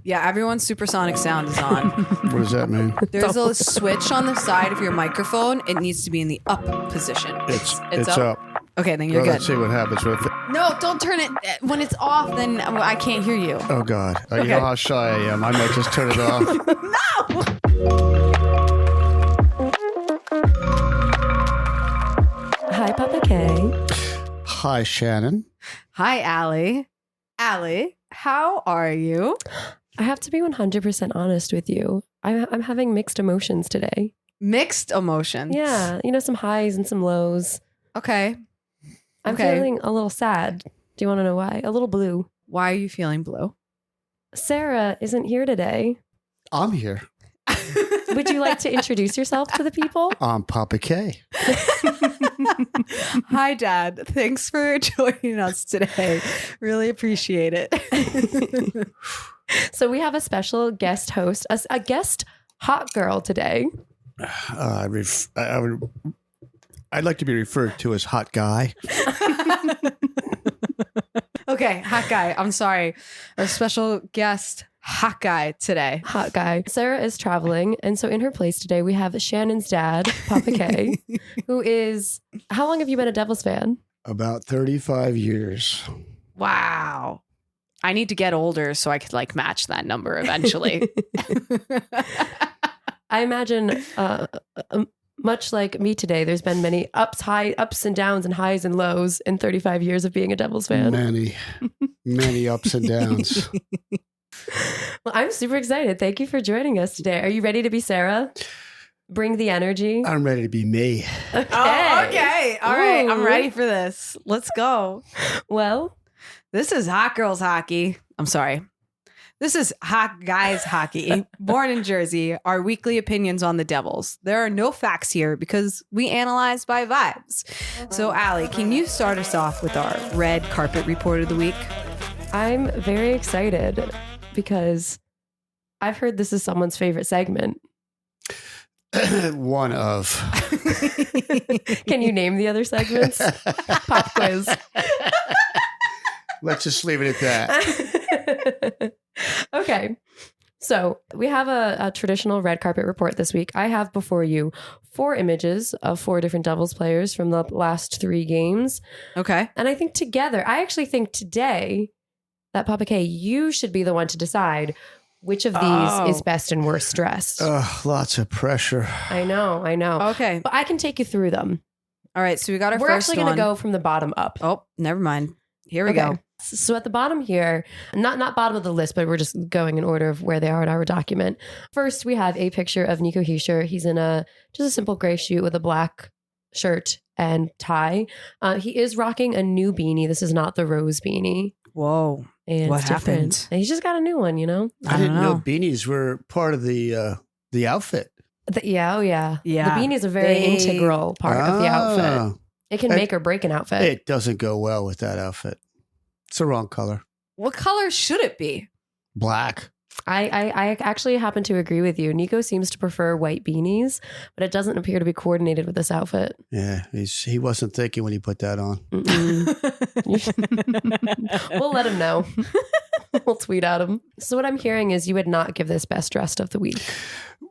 Yeah, everyone's supersonic sound is on. What does that mean? There's a switch on the side of your microphone. It needs to be in the up position. It's up. Okay, then you're Well, good. let's see what happens with it. No, don't turn it. When it's off, then I can't hear you. Oh, God. You know how shy I am. I might just turn it off. No! Hi, Papa K. Hi, Shannon. Hi, Allie. Allie, how are you? I have to be 100% honest with you. I'm having mixed emotions today. Mixed emotions. Yeah, some highs and some lows. Okay. I'm feeling a little sad. Do you want to know why? A little blue. Why are you feeling blue? Sarah isn't here today. I'm here. Would you like to introduce yourself to the people? I'm Papa K. Hi, Dad. Thanks for joining us today. Really appreciate it. So we have a special guest host, a guest hot girl today. I'd like to be referred to as hot guy. Okay, hot guy. I'm sorry. Our special guest, hot guy today. Hot guy. Sarah is traveling. And so in her place today, we have Shannon's dad, Papa K, who is, how long have you been a Devils fan? About 35 years. Wow. I need to get older so I could match that number eventually. I imagine much like me today, there's been many ups and downs and highs and lows in 35 years of being a Devils fan. Many ups and downs. Well, I'm super excited. Thank you for joining us today. Are you ready to be Sarah? Bring the energy. I'm ready to be me. Okay. Oh, okay. All right. I'm Ooh. ready for this. Let's go. Well, This is Hot Girls Hockey. I'm sorry. This is Hot Guys Hockey. Born in Jersey, our weekly opinions on the Devils. There are no facts here because we analyze by vibes. So, Allie, can you start us off with our red carpet report of the week? I'm very excited because I've heard this is someone's favorite segment. One of. Can you name the other segments? Pop quiz. Let's just leave it at that. Okay. So we have a traditional red carpet report this week. I have before you 4 images of 4 different Devils players from the last 3 games. Okay. And I actually think today that Papa K, you should be the one to decide which of these is best and worst dressed. Lots of pressure. I know. Okay. But I can take you through them. All right. So we got our We're first actually one. going to go from the bottom up. Oh, never mind. Here we go. So at the bottom here, not bottom of the list, but we're just going in order of where they are in our document. First, we have a picture of Nico Hischier. He's in just a simple gray suit with a black shirt and tie. He is rocking a new beanie. This is not the rose beanie. Whoa. And What it's different. happened? And he's just got a new one, I didn't know beanies were part of the outfit. Yeah. Yeah. The beanie is a very integral part of the outfit. It can make or break an outfit. It doesn't go well with that outfit. It's the wrong color. What color should it be? Black. I actually happen to agree with you. Nico seems to prefer white beanies, but it doesn't appear to be coordinated with this outfit. Yeah, he wasn't thinking when he put that on. We'll let him know. We'll tweet at him. So what I'm hearing is you would not give this best dressed of the week.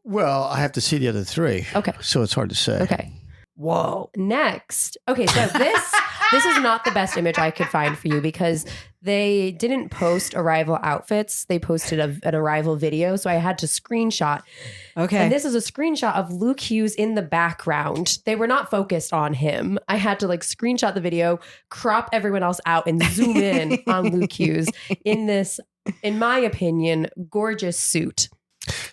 Well, I have to see the other 3. Okay. So it's hard to say. Okay. Whoa. Next. Okay, so this is not the best image I could find for you because they didn't post arrival outfits. They posted an arrival video. So I had to screenshot. Okay. And this is a screenshot of Luke Hughes in the background. They were not focused on him. I had to screenshot the video, crop everyone else out and zoom in on Luke Hughes in this, in my opinion, gorgeous suit.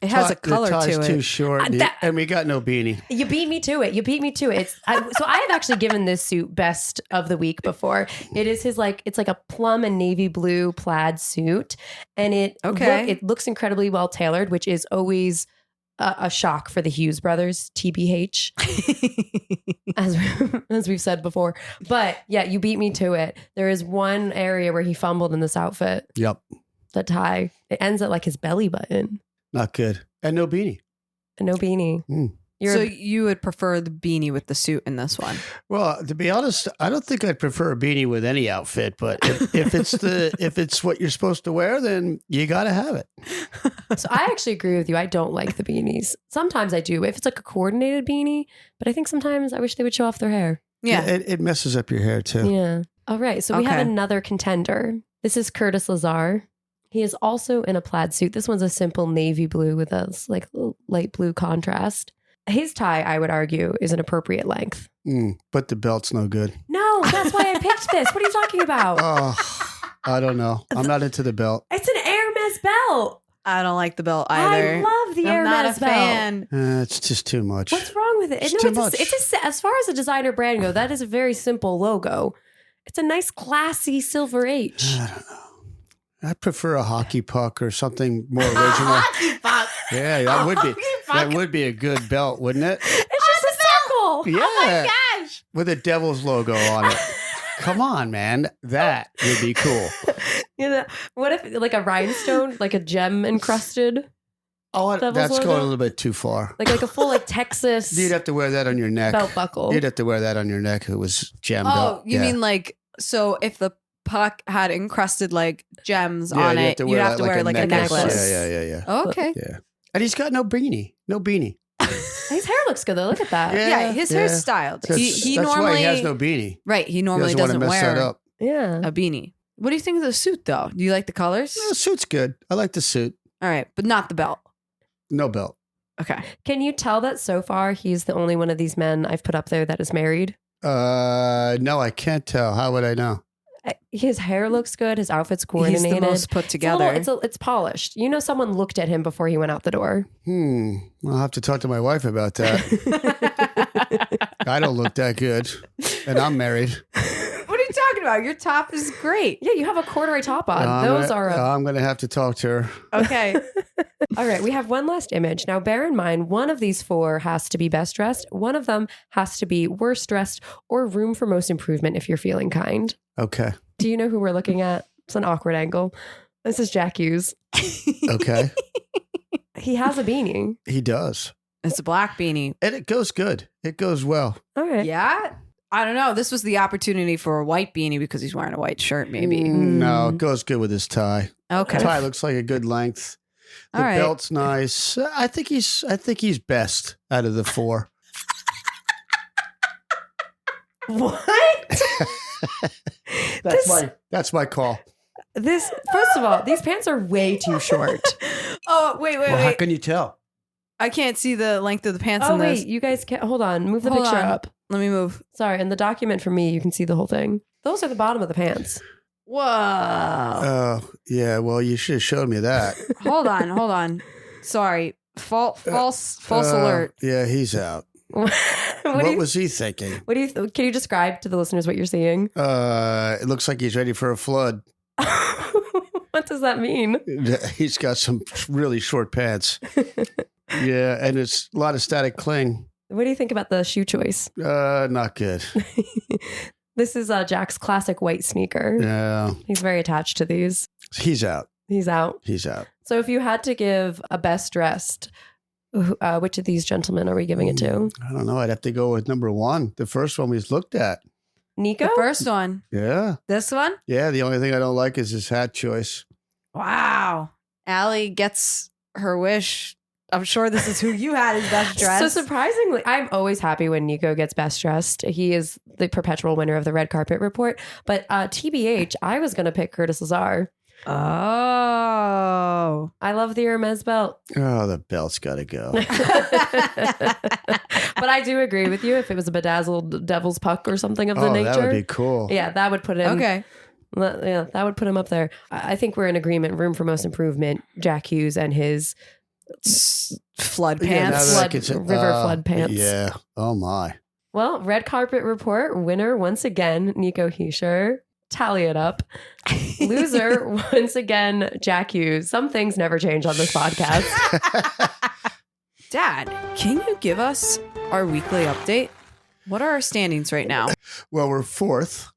It has a color the tie's to it. too short, and we got no beanie. You beat me to it. So I have actually given this suit best of the week before. It is his it's like a plum and navy blue plaid suit, and it looks incredibly well tailored, which is always a shock for the Hughes brothers, TBH, as we've said before. But yeah, you beat me to it. There is one area where he fumbled in this outfit. Yep. The tie. It ends at his belly button. Not good. And no beanie. No beanie. So you would prefer the beanie with the suit in this one? Well, to be honest, I don't think I'd prefer a beanie with any outfit, but if it's what you're supposed to wear, then you got to have it. So I actually agree with you. I don't like the beanies. Sometimes I do if it's like a coordinated beanie, but I think sometimes I wish they would show off their hair. Yeah. It messes up your hair too. Yeah. All right. So we have another contender. This is Curtis Lazar. He is also in a plaid suit. This one's a simple navy blue with a like light blue contrast. His tie, I would argue, is an appropriate length. But the belt's no good. No, that's why I picked this. What are you talking about? Oh, I don't know. I'm not into the belt. It's an Hermes belt. I don't like the belt either. I love the I'm Hermes not a belt. fan. It's just too much. What's wrong with it? It's too much. As far as a designer brand go, that is a very simple logo. It's a nice, classy silver H. I don't know. I prefer a hockey puck or something more original. Hockey puck. Yeah, that would be a good belt, wouldn't it? It's just a circle. Yeah. Oh my gosh. With a devil's logo on it. Come on, man. That would be cool. You know, what if like a rhinestone, like a gem encrusted? Oh, Devil's that's logo? going a little bit too far. Like a full like Texas You'd have to wear that on your neck. belt buckle. You'd have to wear that on your neck. It was gemmed Oh, up. you mean like, so if the puck had encrusted like gems on it, you'd have to wear like a necklace. Yeah. Okay. Yeah. And he's got no beanie. His hair looks good though. Look at that. Yeah, his hair's styled. He That's normally why he has no beanie. Right. He normally He doesn't doesn't want to mess that wear up. Yeah. a beanie. What do you think of the suit though? Do you like the colors? The suit's good. I like the suit. All right, but not the belt. No belt. Okay. Can you tell that so far he's the only one of these men I've put up there that is married? No, I can't tell. How would I know? His hair looks good. His outfit's coordinated. He's the most put together. It's polished. You know, someone looked at him before he went out the door. I'll have to talk to my wife about that. I don't look that good, and I'm married. What are you talking about? Your top is great. Yeah, you have a corduroy top on. I'm going to have to talk to her. Okay. All right, we have one last image. Now, bear in mind, one of these four has to be best dressed. One of them has to be worst dressed or room for most improvement if you're feeling kind. Okay. Do you know who we're looking at? It's an awkward angle. This is Jack Hughes. Okay. He has a beanie. He does. It's a black beanie. And it goes good. It goes well. All right. Yeah. I don't know. This was the opportunity for a white beanie because he's wearing a white shirt, maybe. No, it goes good with his tie. Okay. The tie looks like a good length. The All right. belt's nice. I think he's best out of the four. What? That's my call. First of all, these pants are way too short. Oh, wait. How can you tell? I can't see the length of the pants Oh, in this. wait. You guys can't. Hold on. Move the Hold picture on. up. Let me move. Sorry. In the document for me, you can see the whole thing. Those are the bottom of the pants. Whoa. Oh, yeah. Well, you should have showed me that. Hold on. Sorry. False alert. Yeah, he's out. What was he thinking? Can you describe to the listeners what you're seeing? It looks like he's ready for a flood. What does that mean? He's got some really short pants. Yeah, and it's a lot of static cling. What do you think about the shoe choice? Not good. This is Jack's classic white sneaker. Yeah. He's very attached to these. He's out. He's out. So if you had to give a best dressed, which of these gentlemen are we giving it to? I don't know. I'd have to go with number one. The first one we looked at. Nico? The first one. Yeah. This one? Yeah. The only thing I don't like is his hat choice. Wow. Allie gets her wish. I'm sure this is who you had as best dressed. So surprisingly, I'm always happy when Nico gets best dressed. He is the perpetual winner of the red carpet report. But TBH, I was going to pick Curtis Lazar. Oh. I love the Hermes belt. Oh, the belt's got to go. But I do agree with you. If it was a bedazzled devil's puck or something of the nature. That would be cool. Yeah, that would put him. Okay. Yeah, that would put him up there. I think we're in agreement. Room for most improvement. Jack Hughes and his flood Yeah, pants. now that I can say- river flood pants. Yeah. Oh, my. Well, red carpet report winner once again, Nico Heischer. Tally it up. Loser once again, Jack Hughes. Some things never change on this podcast. Dad, can you give us our weekly update? What are our standings right now? Well, we're fourth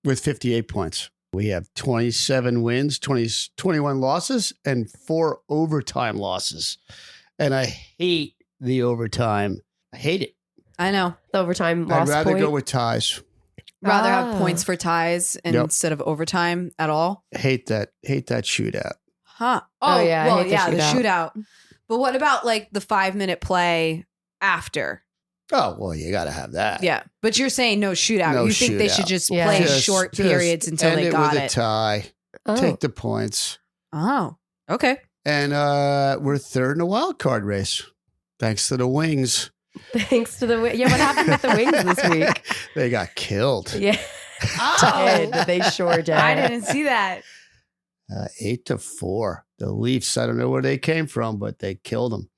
with 58 points. We have 27 wins, 21 losses, and 4 overtime losses. And I hate the overtime. I hate it. I know. The overtime I'd loss rather point. go with ties. Rather have points for ties instead of overtime at all. Hate that shootout. Huh. Oh, yeah, I Well, hate the yeah, the shootout. shootout. But what about like the 5-minute play after? Oh, well, you got to have that. Yeah. But you're saying no shootout. No You think they should shootout. just Yeah. play Just- short just periods until end they it got with a it? tie. Oh. Take the points. Oh, okay. And we're third in the wild card race. Thanks to the Wings. Thanks to the yeah. What happened with the Wings this week? They got killed. Yeah, Oh. they sure did. I didn't see that. 8-4. The Leafs, I don't know where they came from, but they killed them.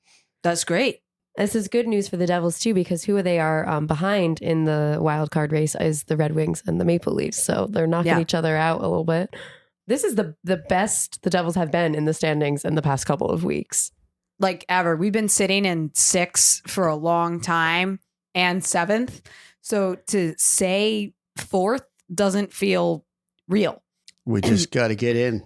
That's great. This is good news for the Devils too, because who they are behind in the wild card race is the Red Wings and the Maple Leafs. So they're knocking each other out a little bit. This is the best the Devils have been in the standings in the past couple of weeks. Like ever. We've been sitting in 6th for a long time and 7th. So to say 4th doesn't feel real. We just got to get in.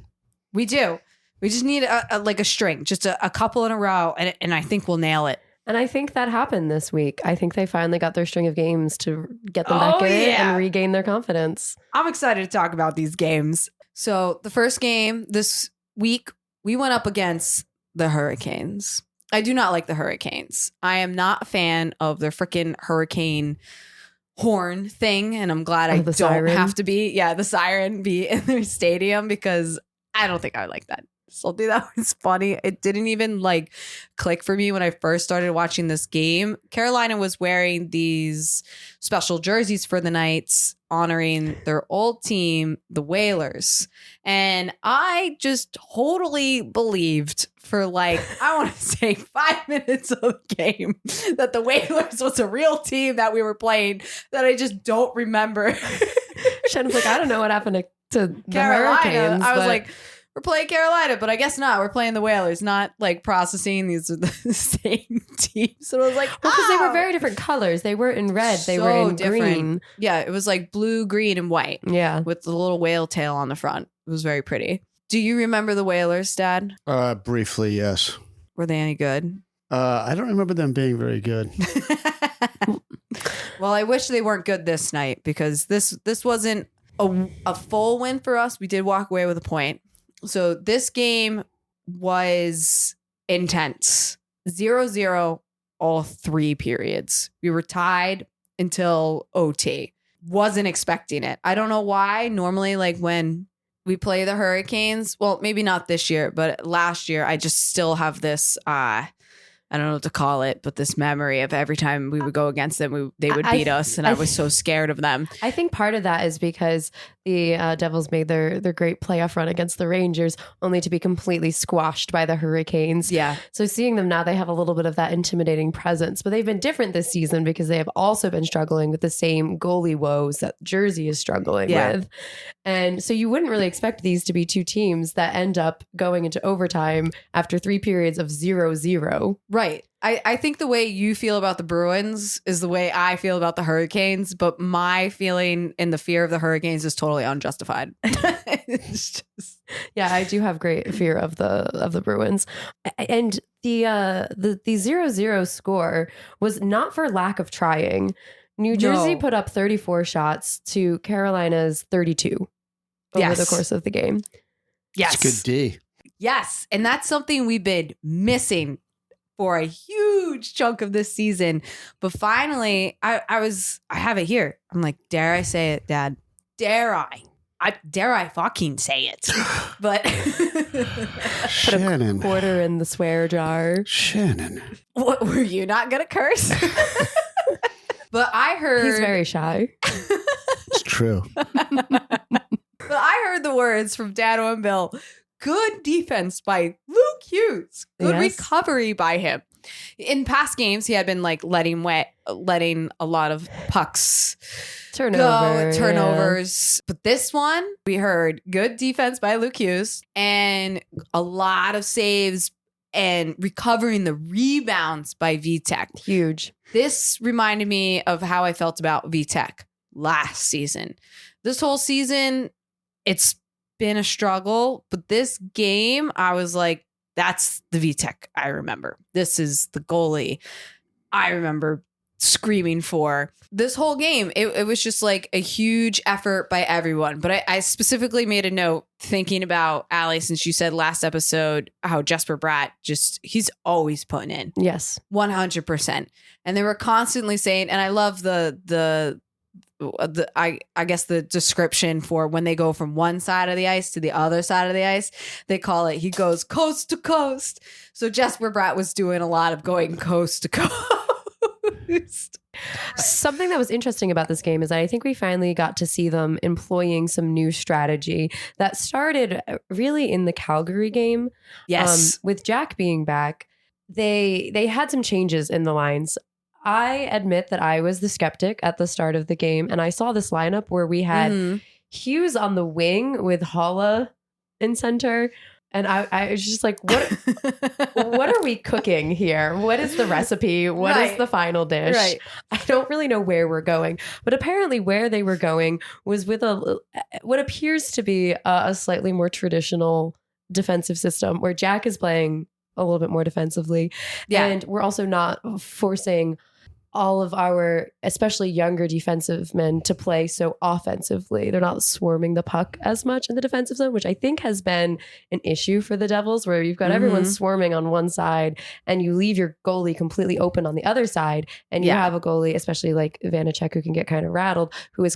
We do. We just need a string, just a couple in a row, and I think we'll nail it. And I think that happened this week. I think they finally got their string of games to get them back in and regain their confidence. I'm excited to talk about these games. So the first game this week, we went up against the Hurricanes. I do not like the Hurricanes. I am not a fan of their freaking hurricane horn thing, and I'm glad I don't siren. have to be, the siren be in their stadium because I don't think I like that. Something that was funny. It didn't even like click for me when I first started watching this game. Carolina was wearing these special jerseys for the Knights, honoring their old team, the Whalers. And I just totally believed for like, I want to say 5 minutes of the game that the Whalers was a real team that we were playing that I just don't remember. Shannon's like, I don't know what happened to the Carolina. Hurricanes. I was like, we're playing Carolina, but I guess not. We're playing the Whalers, not like processing these are the same teams. So I was like, because they were very different colors. They were in red. They were in green. Yeah, it was like blue, green, and white. Yeah. With the little whale tail on the front. It was very pretty. Do you remember the Whalers, Dad? Briefly, yes. Were they any good? I don't remember them being very good. Well, I wish they weren't good this night because this wasn't a full win for us. We did walk away with a point. So this game was intense. 0-0 all 3 periods. We were tied until OT. Wasn't expecting it. I don't know why. Normally, like when we play the Hurricanes, well, maybe not this year, but last year, I just still have this, I don't know what to call it, but this memory of every time we would go against them, they would beat us. And I was so scared of them. I think part of that is because the Devils made their great playoff run against the Rangers only to be completely squashed by the Hurricanes. Yeah. So seeing them now, they have a little bit of that intimidating presence, but they've been different this season because they have also been struggling with the same goalie woes that Jersey is struggling with. And so you wouldn't really expect these to be 2 teams that end up going into overtime after 3 periods of 0-0. Right. I think the way you feel about the Bruins is the way I feel about the Hurricanes, but my feeling and the fear of the Hurricanes is totally unjustified. It's just... Yeah, I do have great fear of the Bruins. And the 0-0 score was not for lack of trying. New Jersey put up 34 shots to Carolina's 32 over the course of the game. Yes. It's good D. Yes. And that's something we've been missing for a huge chunk of this season. But finally, I have it here. I'm like, dare I say it, Dad? Dare I? Dare I fucking say it? But Shannon. Put a quarter in the swear jar. Shannon. What, were you not going to curse? But I heard... He's very shy. It's true. But I heard the words from Dano and Bill. Good defense by Luke Hughes. Good recovery by him. In past games, he had been like letting a lot of pucks turnovers. Yeah. But this one, we heard good defense by Luke Hughes and a lot of saves and recovering the rebounds by VTech. Huge. This reminded me of how I felt about VTech last season. This whole season, it's been a struggle, but this game, I was like, that's the VTech I remember. This is the goalie I remember screaming for. This whole game, it was just like a huge effort by everyone. But I specifically made a note thinking about Allie, since you said last episode how Jesper Bratt he's always putting in. Yes. 100%. And they were constantly saying, and I love I guess the description for when they go from one side of the ice to the other side of the ice, they call it, he goes coast to coast. So Jesper Bratt was doing a lot of going coast to coast. Something that was interesting about this game is that I think we finally got to see them employing some new strategy that started really in the Calgary game. Yes. With Jack being back, they had some changes in the lines. I admit that I was the skeptic at the start of the game, and I saw this lineup where we had Hughes on the wing with Holla in center. And I was just like, what are we cooking here? What is the recipe? What is the final dish? Right. I don't really know where we're going. But apparently where they were going was with what appears to be a slightly more traditional defensive system where Jack is playing a little bit more defensively. Yeah. And we're also not forcing all of our, especially younger defensive men, to play so offensively. They're not swarming the puck as much in the defensive zone, which I think has been an issue for the Devils, where you've got everyone swarming on one side and you leave your goalie completely open on the other side. And you have a goalie, especially like Vanacek, who can get kind of rattled, who is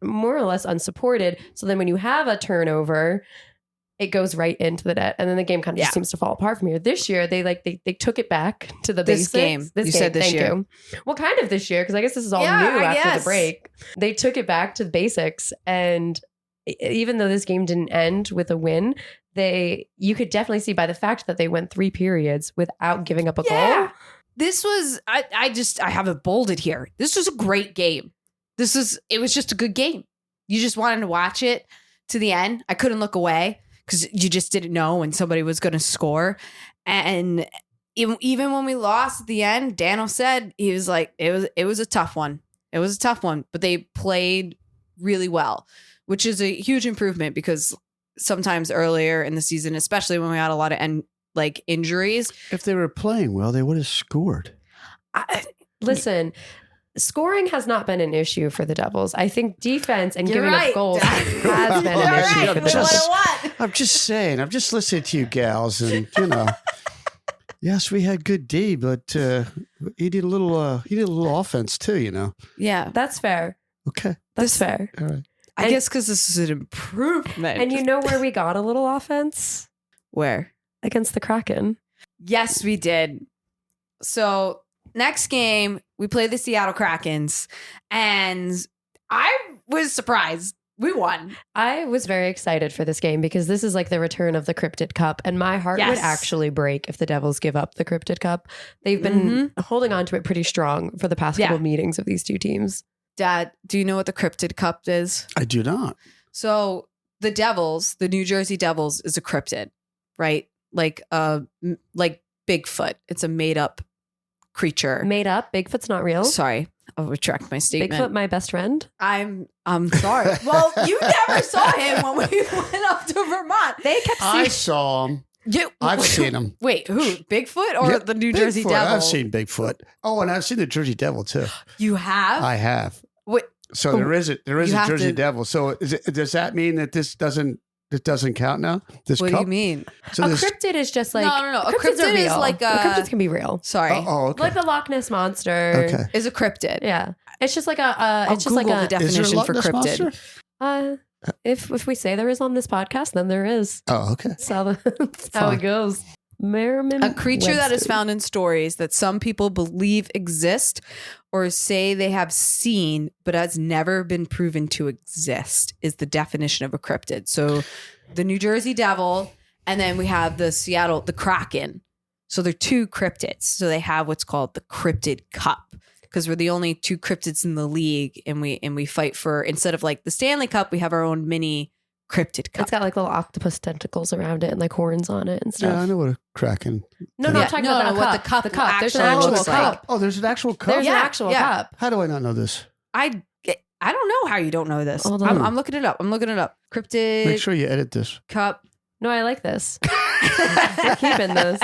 more or less unsupported. So then when you have a turnover, it goes right into the net, and then the game kind of just seems to fall apart from here. This year, they took it back to the basics. You said this year. You. Well, kind of this year, because I guess this is all new after the break. They took it back to the basics, and even though this game didn't end with a win, you could definitely see by the fact that they went 3 periods without giving up a goal. This was I have it bolded here. This was a great game. It was just a good game. You just wanted to watch it to the end. I couldn't look away, because you just didn't know when somebody was going to score. And even when we lost at the end, Dano said, he was like, it was a tough one. It was a tough one, but they played really well, which is a huge improvement, because sometimes earlier in the season, especially when we had a lot of injuries. If they were playing well, they would have scored. Listen, scoring has not been an issue for the Devils. I think defense and giving up goals has been an issue for the Devils. I'm just saying. I'm just listening to you gals, and yes, we had good D, but he did a little offense too. Yeah, that's fair. Okay, that's fair. All right. I guess because this is an improvement. And you know where we got a little offense? Where? Against the Kraken. Yes, we did. So next game, we play the Seattle Krakens, and I was surprised. We won. I was very excited for this game because this is like the return of the Cryptid Cup, and my heart would actually break if the Devils give up the Cryptid Cup. They've been holding on to it pretty strong for the past couple of meetings of these two teams. Dad, do you know what the Cryptid Cup is? I do not. So the Devils, the New Jersey Devils, is a cryptid, right? Like Bigfoot. It's a made up creature. Made up? Bigfoot's not real? Sorry. I'll retract my statement. Bigfoot, my best friend? I'm sorry. Well, you never saw him when we went up to Vermont. They kept I saw him. I've seen him. Wait, who? Bigfoot or the New Jersey Devil? I've seen Bigfoot. Oh, and I've seen the Jersey Devil too. You have? I have. Wait. So there is a Jersey Devil. So does that mean that this doesn't count now? This what cup? do you mean? So a cryptid is just like no. A cryptid is like cryptids can be real. Sorry. Okay. Like the Loch Ness monster is a cryptid. Yeah, it's just like a. It's just like the definition for cryptid. If we say there is on this podcast, then there is. Oh, okay. That's how it goes. Merriman a creature Webster. that is found in stories that some people believe exist or say they have seen but has never been proven to exist is the definition of a cryptid. So the New Jersey Devil, and then we have the Kraken. So they're two cryptids. So they have what's called the Cryptid Cup, because we're the only two cryptids in the league, and we fight for, instead of like the Stanley Cup, we have our own mini Cryptid Cup. It's got like little octopus tentacles around it and like horns on it and stuff. Yeah, I know what a Kraken. No, I'm talking about what the cup. There's an actual looks cup. like. Oh, there's an actual cup. There's an actual cup. How do I not know this? I don't know how you don't know this. Hold on. I'm looking it up. Cryptid. Make sure you edit this. Cup. No, I like this. We're keeping this.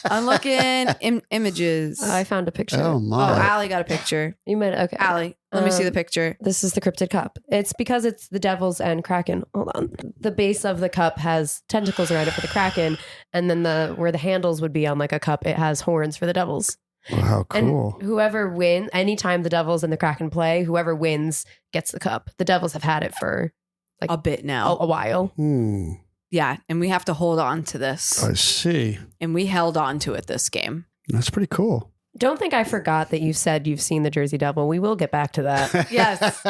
I'm looking images. I found a picture. Oh Oh, my! Allie got a picture. You might okay. Allie, let me see the picture. This is the cryptid cup. It's because it's the Devils and Kraken. Hold on. The base of the cup has tentacles around it for the Kraken, and then where the handles would be on like a cup, it has horns for the Devils. Wow, cool. And whoever wins, anytime the Devils and the Kraken play, whoever wins gets the cup. The Devils have had it for like A bit now. a while. Yeah, and we have to hold on to this. I see. And we held on to it this game. That's pretty cool. Don't think I forgot that you said you've seen the Jersey Devil. We will get back to that. Yes.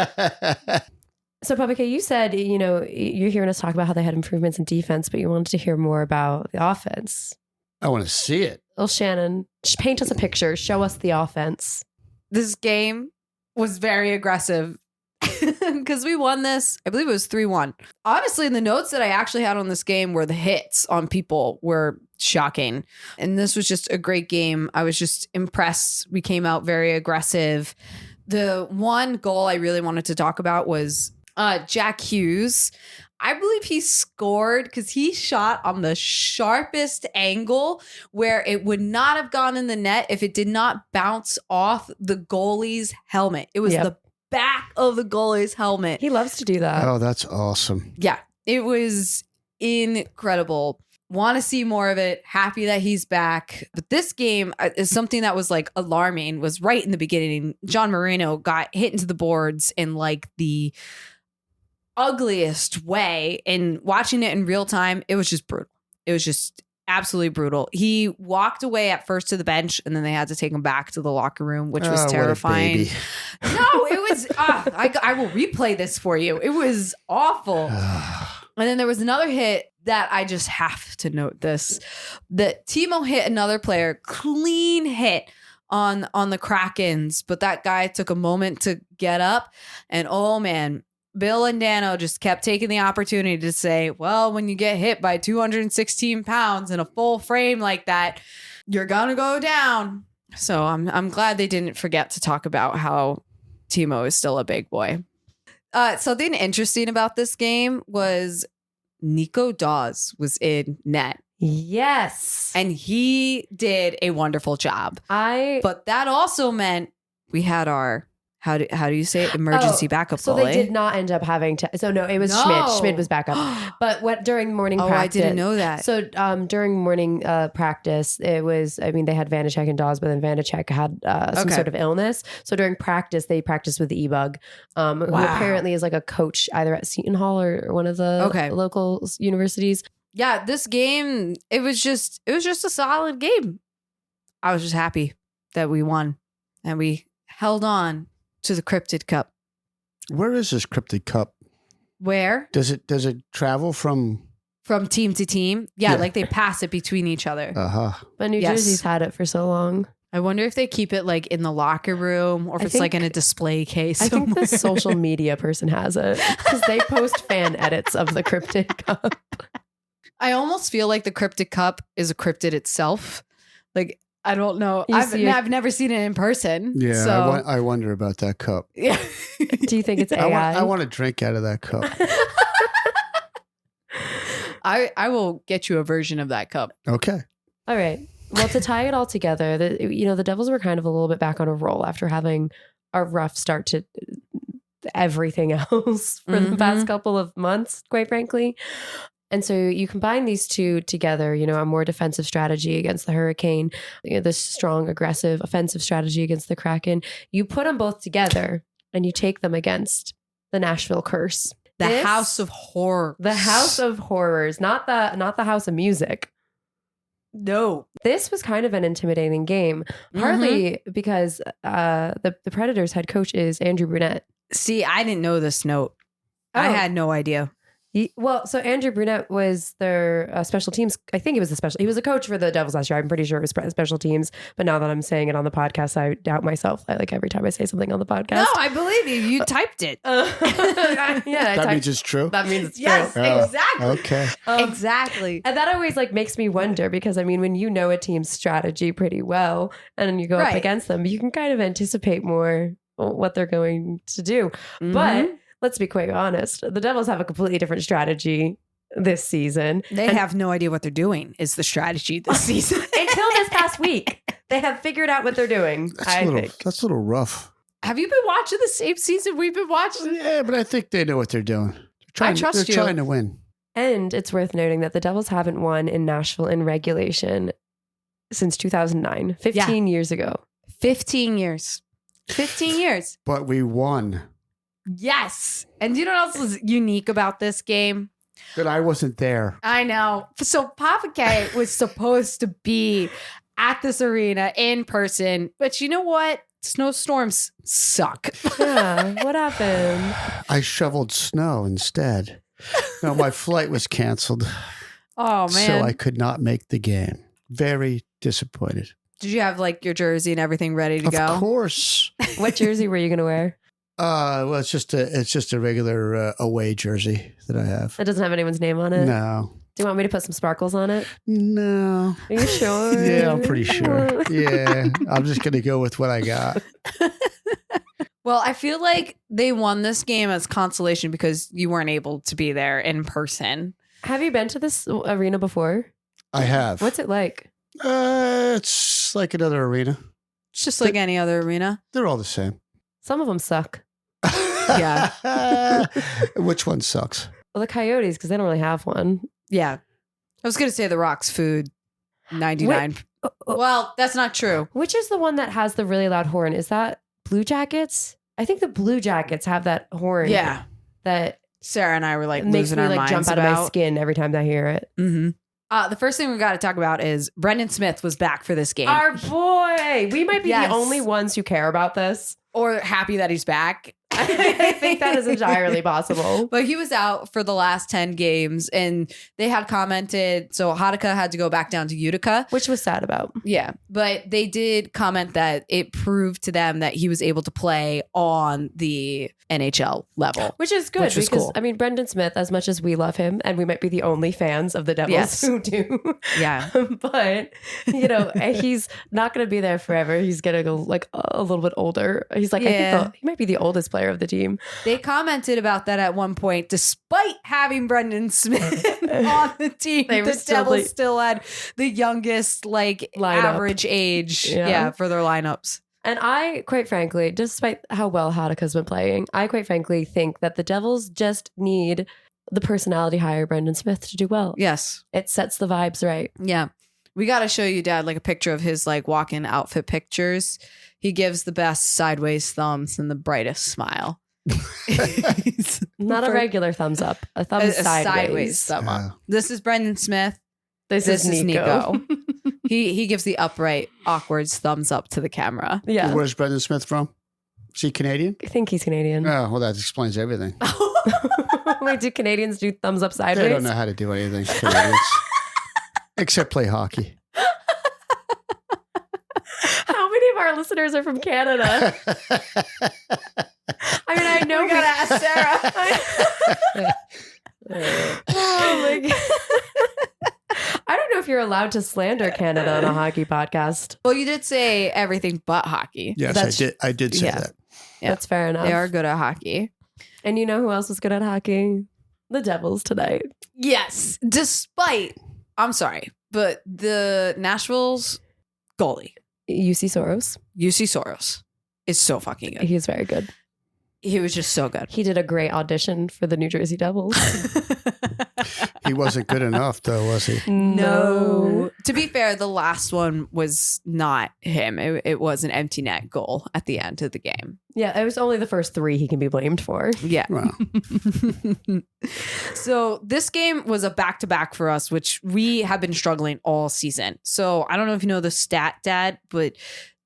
So, Puppica, you said, you're hearing us talk about how they had improvements in defense, but you wanted to hear more about the offense. I want to see it. Well, Shannon, just paint us a picture. Show us the offense. This game was very aggressive because we won this. I believe it was 3-1. Honestly, the notes that I actually had on this game were the hits on people were shocking. And this was just a great game. I was just impressed. We came out very aggressive. The one goal I really wanted to talk about was Jack Hughes. I believe he scored because he shot on the sharpest angle where it would not have gone in the net if it did not bounce off the goalie's helmet. It was the back of the goalie's helmet. He loves to do that. Oh, that's awesome. Yeah, it was incredible. Want to see more of it. Happy that he's back. But this game is something that was like alarming, was right in the beginning. John Marino got hit into the boards in like the ugliest way, and watching it in real time, it was just brutal. It was just absolutely brutal. He walked away at first to the bench, and then they had to take him back to the locker room, which was terrifying. No, it was I will replay this for you. It was awful. And then there was another hit that I just have to note this, that Timo hit another player, clean hit on the Krakens, but that guy took a moment to get up, and oh man, Bill and Dano just kept taking the opportunity to say, well, when you get hit by 216 pounds in a full frame like that, you're going to go down. So I'm glad they didn't forget to talk about how Timo is still a big boy. Something interesting about this game was Nico Dawes was in net. Yes. And he did a wonderful job. But that also meant we had our how do you say it? Emergency backup goalie. So they did not end up having to. So no, it was Schmid. Schmid was backup. But during morning practice. I didn't know that. So during morning practice, it was, I mean, they had Vanacek and Dawes, but then Vanacek had some sort of illness. So during practice, they practiced with E-Bug, who apparently is like a coach either at Seton Hall or one of the local universities. Yeah, this game, it was just a solid game. I was just happy that we won and we held on to the Cryptid Cup. Where is this Cryptid Cup? Where? Does it travel from team to team? Yeah, like they pass it between each other. But New Jersey's had it for so long. I wonder if they keep it like in the locker room or if it's like in a display case. I think the social media person has it because they post fan edits of the Cryptid Cup. I almost feel like the Cryptid Cup is a cryptid itself. Like, I don't know. I've never seen it in person. Yeah, so. I wonder about that cup. Yeah. Do you think it's AI? I want to drink out of that cup. I will get you a version of that cup. Okay. All right. Well, to tie it all together, the Devils were kind of a little bit back on a roll after having a rough start to everything else for the past couple of months, quite frankly. And so you combine these two together, a more defensive strategy against the Hurricane, this strong, aggressive, offensive strategy against the Kraken. You put them both together and you take them against the Nashville Curse. The House of Horror. The House of Horrors, not the House of Music. No. This was kind of an intimidating game, partly because the Predators head coach is Andrew Brunette. See, I didn't know this note. I had no idea. So Andrew Brunette was their special teams. I think he was he was a coach for the Devils last year. I'm pretty sure it was special teams. But now that I'm saying it on the podcast, I doubt myself. Like every time I say something on the podcast. No, I believe you. You typed it. That means it's true. That means it's yes, true. Exactly. Okay. Exactly. And that always makes me wonder because when you know a team's strategy pretty well and then you go up against them, you can kind of anticipate more what they're going to do. But let's be quite honest. The Devils have a completely different strategy this season. They have no idea what they're doing is the strategy this season. Until this past week. They have figured out what they're doing, I think. That's a little rough. Have you been watching the same season we've been watching? Yeah, but I think they know what they're doing. I trust they're trying to win. And it's worth noting that the Devils haven't won in Nashville in regulation since 2009, 15 years ago. 15 years. 15 years. But we won. Yes. And do you know what else is unique about this game? That I wasn't there. I know. So Papa K was supposed to be at this arena in person, but you know what? Snowstorms suck. Yeah, what happened? I shoveled snow instead. No, my flight was canceled. Oh, man. So I could not make the game. Very disappointed. Did you have like your jersey and everything ready to go? Of course. What jersey were you going to wear? Well, it's just a regular away jersey that I have. It doesn't have anyone's name on it? No. Do you want me to put some sparkles on it? No. Are you sure? Yeah, I'm pretty sure. Yeah. I'm just going to go with what I got. Well, I feel like they won this game as consolation because you weren't able to be there in person. Have you been to this arena before? I have. What's it like? It's like another arena. It's just like any other arena. They're all the same. Some of them suck. Yeah. Which one sucks? Well, the Coyotes, because they don't really have one. Yeah. I was going to say the Rock's food 99. Well, that's not true. Which is the one that has the really loud horn? Is that Blue Jackets? I think the Blue Jackets have that horn. Yeah. That Sarah and I were like makes losing me our like minds jump out about. of my skin every time I hear it. Mm-hmm. The first thing we got to talk about is Brendan Smith was back for this game. Our boy. We might be Yes. the only ones who care about this. Or happy that he's back. I think that is entirely possible. But he was out for the last 10 games and they had commented. So Hadaka had to go back down to Utica. Which was sad about. Yeah. But they did comment that it proved to them that he was able to play on the NHL level. Which is good Which was because, cool. I mean, Brendan Smith, as much as we love him, and we might be the only fans of the Devils Yes. who do. Yeah. But, you know, he's not going to be there forever. He's going to go like a little bit older. He's like, I think he might be the oldest player of the team. They commented about that at one point, despite having Brendan Smith on the team. They were The Devils still had the youngest, like, Lineup. average age Yeah. for their lineups. And I, quite frankly, despite how well Hadaka's been playing, I quite frankly think that the Devils just need the personality hire Brendan Smith to do well. Yes. It sets the vibes right. Yeah. We got to show you, Dad, like a picture of his like walk-in outfit pictures. He gives the best sideways thumbs and the brightest smile. Not a regular thumbs up, a thumb sideways. thumb up. This is Brendan Smith. This is Nico. He gives the upright, awkward thumbs up to the camera. Yeah. Where's Brendan Smith from? Is he Canadian? I think he's Canadian. Oh, well, that explains everything. Wait, do Canadians do thumbs up sideways? They don't know how to do anything, Canadians. Except play hockey. How many of our listeners are from Canada? I mean, I know We gotta ask Sarah. Oh my God. I don't know if you're allowed to slander Canada on a hockey podcast. Well, you did say everything but hockey. Yes, I did say that. Yeah. That's fair enough. They are good at hockey. And you know who else was good at hockey? The Devils tonight. Yes. Despite, I'm sorry, but the Nashville's goalie, UC Soros. UC Soros, is so fucking good. He's very good. He was just so good. He did a great audition for the New Jersey Devils. He wasn't good enough, though, was he? No. To be fair, the last one was not him. It was an empty net goal at the end of the game. Yeah, it was only the first three he can be blamed for. Yeah. Wow. So this game was a back-to-back for us, which we have been struggling all season. So I don't know if you know the stat, Dad, but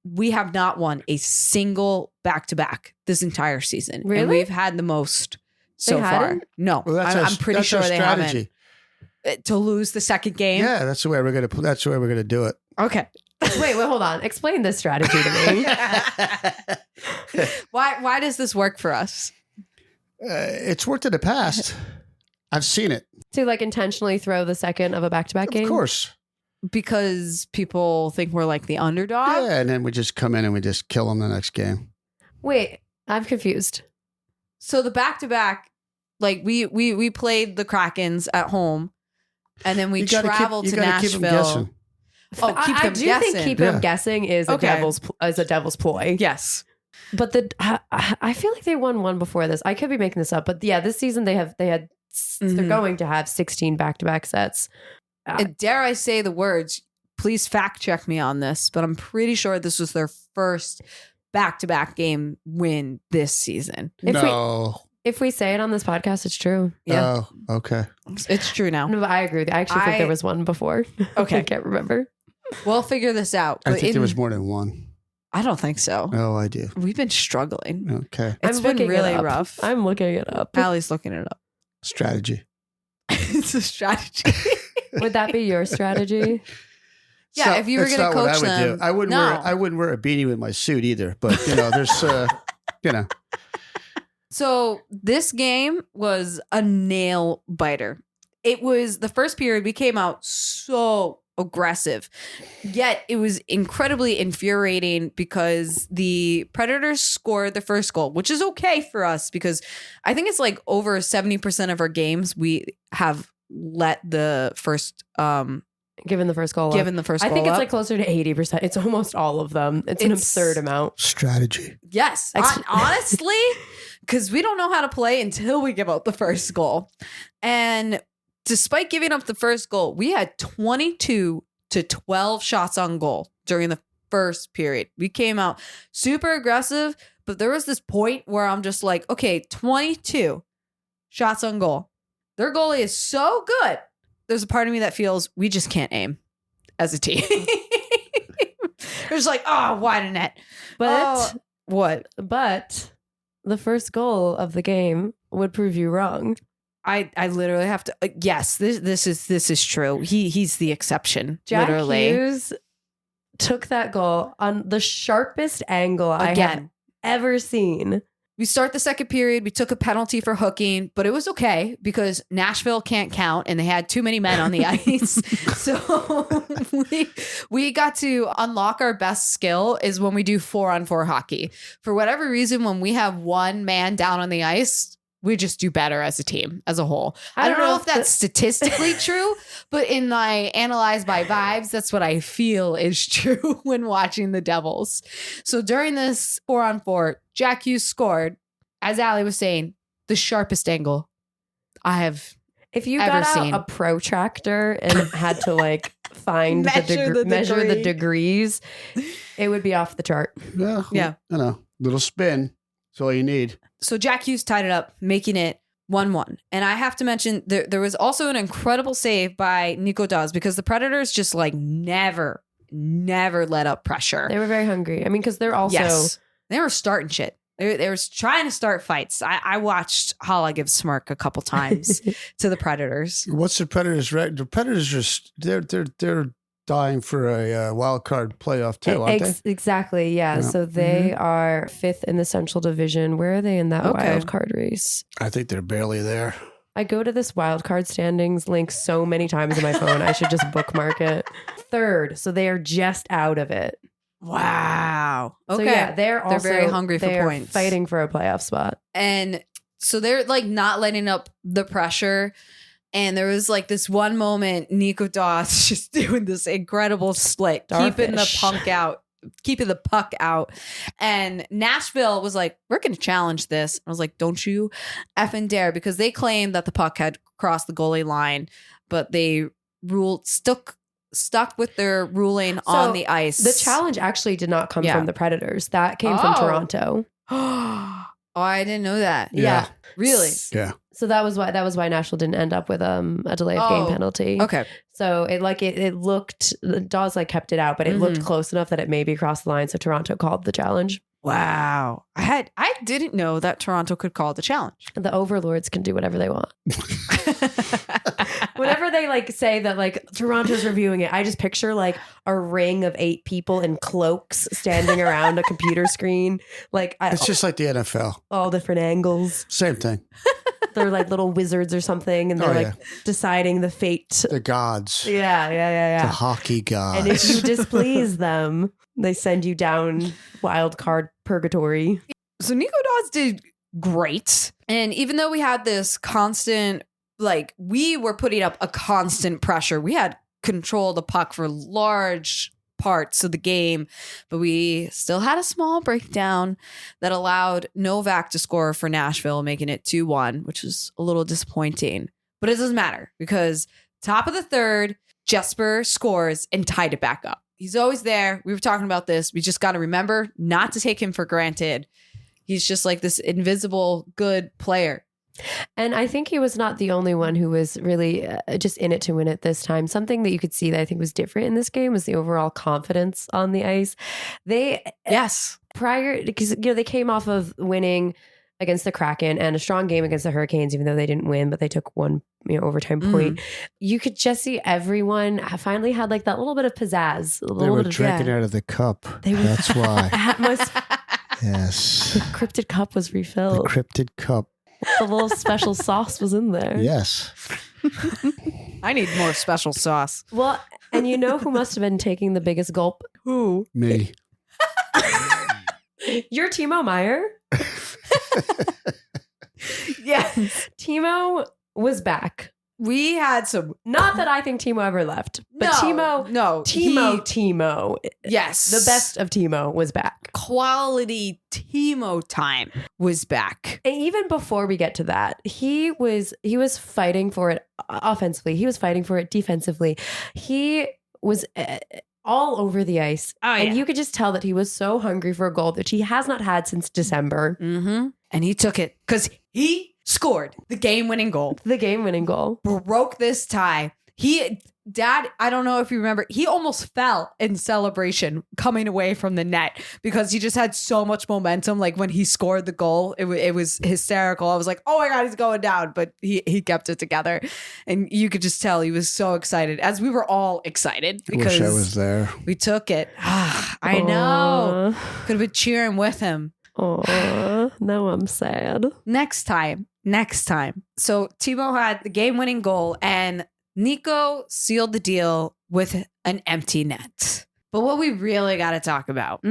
we have not won a single back-to-back this entire season. Really? And we've had the most so They far. hadn't? No, Well, I'm pretty that's sure our they strategy. haven't. To lose the second game? Yeah, that's the way we're gonna. That's the way we're gonna do it. Okay. Wait, hold on. Explain this strategy to me. Why does this work for us? It's worked in the past. I've seen it. To like intentionally throw the second of a back-to-back game? Of course. Because people think we're like the underdog? Yeah, and then we just come in and we just kill them the next game. Wait, I'm confused. So the back-to-back, Like we played the Krakens at home, and then we You gotta traveled keep to 'em Nashville. guessing. Oh, keep I them do guessing. think keep them guessing is a devil's ploy. Yes. But I feel like they won one before this. I could be making this up, but yeah, this season they're going to have 16 back-to-back sets. And dare I say the words? Please fact check me on this, but I'm pretty sure this was their first back-to-back game win this season. If we say it on this podcast, it's true. Yeah. Oh, okay. It's true now. No, but I agree with you. I actually think there was one before. Okay. I can't remember. We'll figure this out. I think there was more than one. I don't think so. Oh, I do. We've been struggling. Okay. It's been really rough. I'm looking it up. Allie's looking it up. Strategy. It's a strategy. Would that be your strategy? Yeah, if you were going to coach them. I wouldn't wear a beanie with my suit either. But there's So this game was a nail biter. It was the first period. We came out so aggressive, yet it was incredibly infuriating because the Predators scored the first goal, which is okay for us because I think it's like over 70% of our games we have let the first Given the first goal. I think it's like closer to 80%. It's almost all of them. It's an absurd amount. Strategy. Yes. Honestly, because we don't know how to play until we give up the first goal. And despite giving up the first goal, we had 22 to 12 shots on goal during the first period. We came out super aggressive, but there was this point where I'm just like, okay, 22 shots on goal. Their goalie is so good. There's a part of me that feels we just can't aim as a team. It's like, oh, wide net. But what? But the first goal of the game would prove you wrong. I literally have to. Yes, this is true. He's the exception. Jack literally. Hughes took that goal on the sharpest angle I have ever seen. We start the second period. We took a penalty for hooking, but it was okay because Nashville can't count and they had too many men on the ice. So we got to unlock our best skill is when we do 4-on-4 hockey. For whatever reason, when we have one man down on the ice, we just do better as a team, as a whole. I don't know if that's statistically true, but in my analyze by vibes, that's what I feel is true when watching the Devils. So during this 4-on-4, Jack Hughes scored, as Allie was saying, the sharpest angle I have If you ever got seen. out a protractor and had to like find measure the degrees, it would be off the chart. Yeah. Little spin. That's all you need. So Jack Hughes tied it up, making it 1-1. And I have to mention there was also an incredible save by Nico Dawes because the Predators just like never let up pressure. They were very hungry. I mean, because they're also they were starting shit. They were trying to start fights. I watched Hala give smirk a couple times to the Predators. What's the Predators? The Predators they're dying for a wild card playoff too, aren't they? Exactly. Yeah. So they are 5th in the Central Division. Where are they in that wild card race? I think they're barely there. I go to this wild card standings link so many times on my phone. I should just bookmark it. 3rd. So they are just out of it. Wow. Okay. So yeah, they're very hungry for points. Fighting for a playoff spot. And so they're like not letting up the pressure. And there was like this one moment, Nico Dawes just doing this incredible split, keeping the puck out. And Nashville was like, we're going to challenge this. I was like, don't you effing dare, because they claimed that the puck had crossed the goalie line, but they stuck with their ruling on the ice. The challenge actually did not come from the Predators. That came from Toronto. Oh, I didn't know that. Yeah. Really? Yeah. So that was why Nashville didn't end up with a delay of game penalty. Okay. So it looked, Dawes like kept it out, but it looked close enough that it maybe crossed the line. So Toronto called the challenge. Wow. I didn't know that Toronto could call the challenge. The overlords can do whatever they want. Whenever they like say that like Toronto's reviewing it, I just picture like a ring of 8 people in cloaks standing around a computer screen. Like it's just like the NFL. All different angles. Same thing. They're like little wizards or something, and they're deciding the fate. The gods. Yeah. The hockey gods. And if you displease them, they send you down wild card purgatory. So Nico Dawes did great. And even though we had this constant, like we were putting up a constant pressure, we had control of the puck for large parts of the game, but we still had a small breakdown that allowed Novak to score for Nashville, making it 2-1, which was a little disappointing. But it doesn't matter because top of the third, Jesper scores and tied it back up. He's always there. We were talking about this. We just got to remember not to take him for granted. He's just like this invisible good player. And I think he was not the only one who was really just in it to win it this time. Something that you could see that I think was different in this game was the overall confidence on the ice. Prior, because they came off of winning against the Kraken and a strong game against the Hurricanes, even though they didn't win, but they took one overtime point. You could just see everyone finally had like that little bit of pizzazz. They were drinking out of the cup. That's why. Yes. The cryptid cup was refilled. The cryptid cup. The little special sauce was in there. Yes. I need more special sauce. Well, and you know who must have been taking the biggest gulp? Who? Me. You're Timo Meyer? Yes. Timo was back. We had some. Not that I think Timo ever left, but Timo. Yes. The best of Timo was back. Quality Timo time was back. And even before we get to that, he was fighting for it offensively. He was fighting for it defensively. He was all over the ice. Oh, yeah. And you could just tell that he was so hungry for a goal that he has not had since December. Mm-hmm. And he took it because he scored the game-winning goal. The game-winning goal. Broke this tie. Dad, I don't know if you remember, he almost fell in celebration coming away from the net because he just had so much momentum. Like when he scored the goal, it was hysterical. I was like, oh my God, he's going down. But he kept it together. And you could just tell he was so excited, as we were all excited because wish I was there. We took it. I know. Could have been cheering with him. Oh, now I'm sad. Next time. So Timo had the game-winning goal and Nico sealed the deal with an empty net. But what we really got to talk about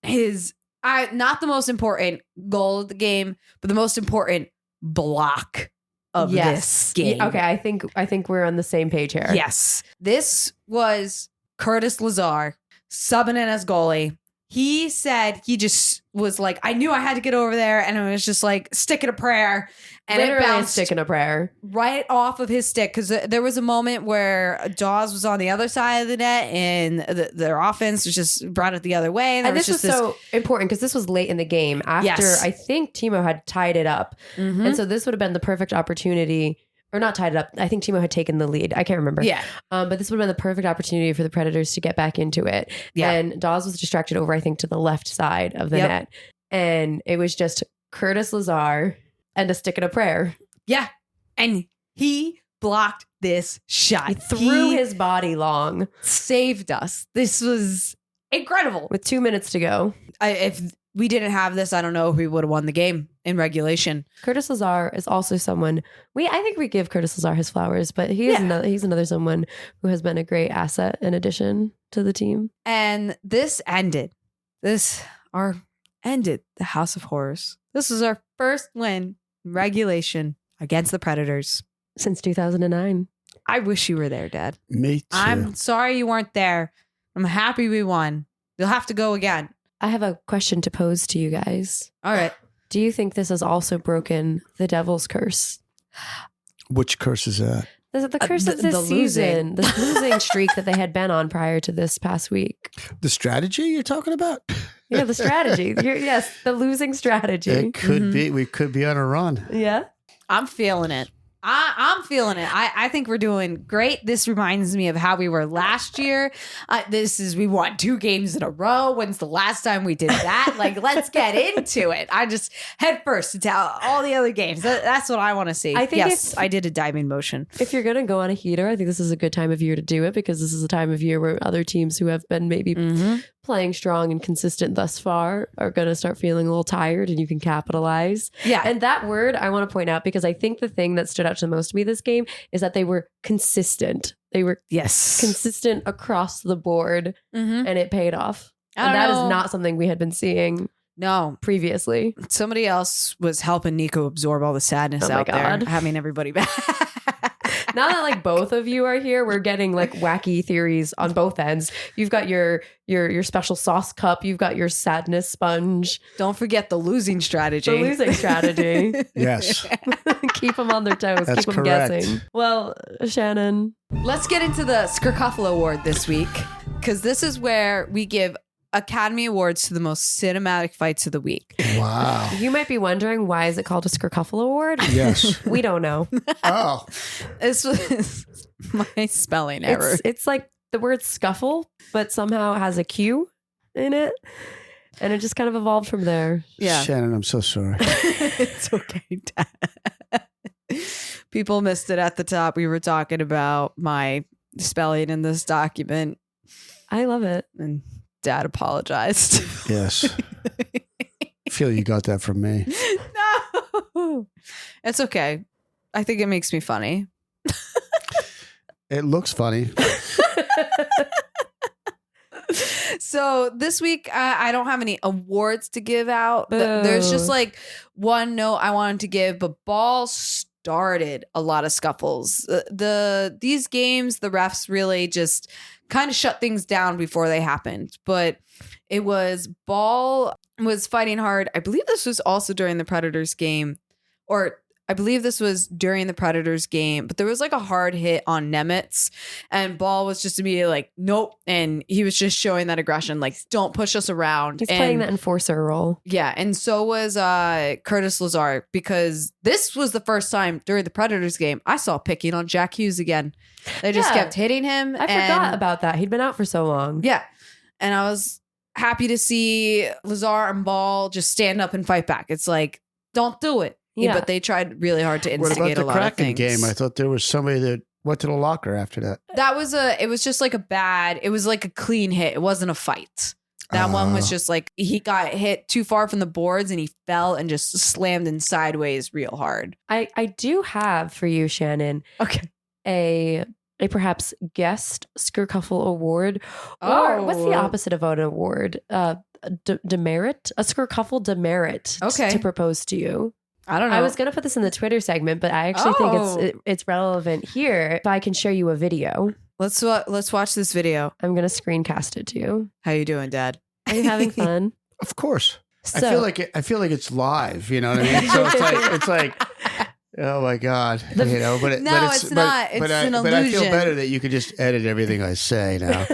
is not the most important goal of the game, but the most important block of this game. Okay, I think we're on the same page here. Yes. This was Curtis Lazar subbing in as goalie. He said he just was like, I knew I had to get over there. And it was just like sticking a prayer. And literally it bounced sticking a prayer right off of his stick. Because there was a moment where Dawes was on the other side of the net and their offense was just brought it the other way. And this was so important because this was late in the game after I think Timo had tied it up. Mm-hmm. And so this would have been the perfect opportunity. Or not tied it up. I think Timo had taken the lead. I can't remember. Yeah. But this would have been the perfect opportunity for the Predators to get back into it. Yeah. And Dawes was distracted over, I think, to the left side of the net. And it was just Curtis Lazar and a stick and a prayer. Yeah. And he blocked this shot. He threw his body long. Saved us. This was incredible. With 2 minutes to go. If we didn't have this, I don't know if we would have won the game in regulation. Curtis Lazar is also someone I think we give Curtis Lazar his flowers, but he's another someone who has been a great asset in addition to the team. And this ended the House of Horrors. This was our first win in regulation against the Predators since 2009. I wish you were there, Dad. Me too. I'm sorry you weren't there. I'm happy we won. You'll have to go again. I have a question to pose to you guys. All right. Do you think this has also broken the Devil's curse? Which curse is that? The curse of this season. The losing streak that they had been on prior to this past week. The strategy you're talking about? Yeah, the strategy. Yes, the losing strategy. It could be. We could be on a run. Yeah. I'm feeling it. I'm feeling it. I think we're doing great. This reminds me of how we were last year. We won 2 games in a row. When's the last time we did that? Like, let's get into it. I just head first into all the other games. That's what I want to see. I think I did a diving motion. If you're going to go on a heater, I think this is a good time of year to do it because this is a time of year where other teams who have been maybe playing strong and consistent thus far are going to start feeling a little tired and you can capitalize. Yeah. And that word I want to point out because I think the thing that stood out the most to me this game is that they were consistent. They were consistent across the board and it paid off. And that is not something we had been seeing No, previously. somebody else was helping Nico absorb all the sadness out there, having everybody back. Now that like both of you are here, we're getting like wacky theories on both ends. You've got your special sauce cup. You've got your sadness sponge. Don't forget the losing strategy. The losing strategy. Yes. Keep them on their toes. That's keep them correct. guessing. Well, Shannon. Let's get into the Skrkuffle Award this week, because this is where we give Academy Awards to the most cinematic fights of the week. Wow. You might be wondering, why is it called a Skrkuffle Award? Yes. We don't know. Oh. This was my spelling error. It's like the word scuffle, but somehow has a Q in it. And it just kind of evolved from there. Yeah. Shannon, I'm so sorry. It's okay, Dad. People missed it at the top. We were talking about my spelling in this document, I love it. and Dad apologized. Yes. I feel you got that from me. No, it's okay. I think it makes me funny. It looks funny. So this week, I don't have any awards to give out. There's just like one note I wanted to give, but Ball started a lot of scuffles. These games, the refs really just kind of shut things down before they happened. But it was Ball was fighting hard. I believe this was also during the Predators game, or I believe this was during the Predators game, but there was like a hard hit on Nemitz, and Ball was just immediately like, nope. And he was just showing that aggression, like, don't push us around. He's playing that enforcer role. Yeah. And so was Curtis Lazar, because this was the first time during the Predators game I saw picking on Jack Hughes again. They just kept hitting him. I forgot about that. He'd been out for so long. Yeah. And I was happy to see Lazar and Ball just stand up and fight back. It's like, don't do it. Yeah. But they tried really hard to What instigate about the a lot of Kraken things. game? I thought there was somebody that went to the locker after that. It was just like it was like a clean hit. It wasn't a fight. That one was just like, he got hit too far from the boards and he fell and just slammed in sideways real hard. I do have for you, Shannon, Okay. a perhaps guest Skrkuffle award. Or what's the opposite of an award? Demerit? A Skrkuffle demerit to propose to you. I don't know. I was going to put this in the Twitter segment, but I actually think it's relevant here. If I can show you a video. Let's watch this video. I'm going to screencast it to you. How you doing, Dad? Are you having fun? Of course. So, I feel like it's live. You know what I mean? So it's like. Oh my God! But it's not. It's an illusion. But I feel better that you could just edit everything I say now,